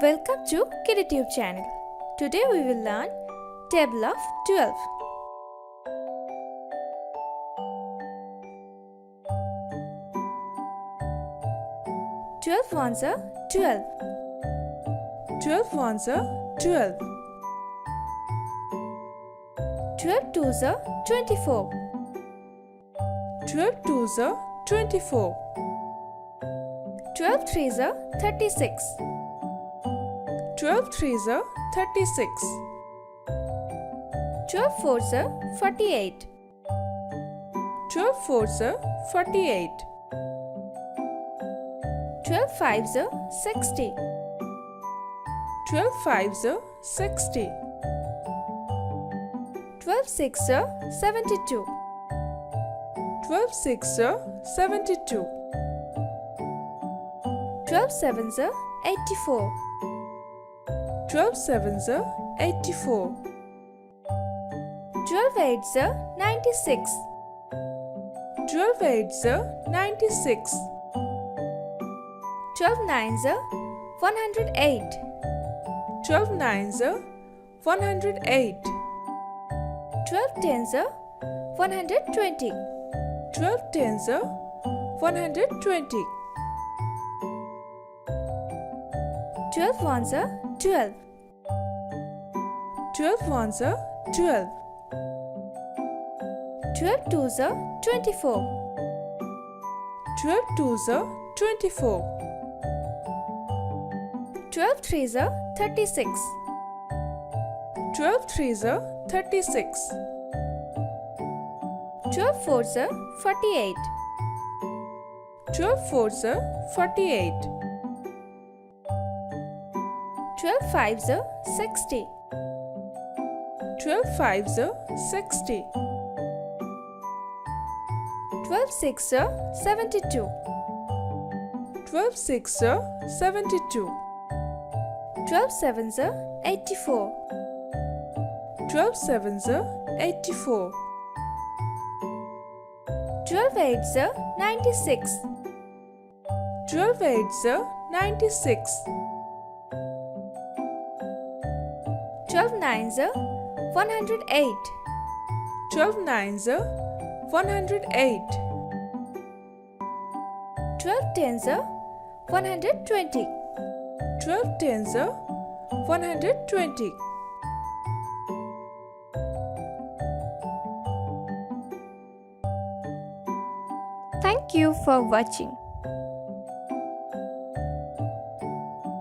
Welcome to KittyTube channel. Today we will learn table of 12. Twelve ones are 12. 12 ones are 12. 12 twos are 24. 12 twos are 24. 12 threes are 36. 12 threes are 36. 12 fours are 48. 12 fours are 48. 12 fives are 60. 12 fives are 60. 12 six are 72. 12 six are 72. 12 sevens are 84. 12 sevens are 84. 12 eights are 96. 12 eights are 96. 12 nines are 108. 12 nines are 108. 12 tens are 120. 12 tens are 120. 12 ones are 12. 12 ones are 12. 12 twos are 24. 12 twos are 24. 12 threes are 36. 12 threes are 36. 12 fours are 48. 12 fours are 48. 12 fives are 60. 12 fives are 60. 12 six are 72. 12 six are 72. 12 sevens are 84. 12 sevens are 84. 12 eights are 96. 12 eights are 96. 12 nines are 108. 12 nines are 108. 12 tens are 120. 12 tens are 120. Thank you for watching.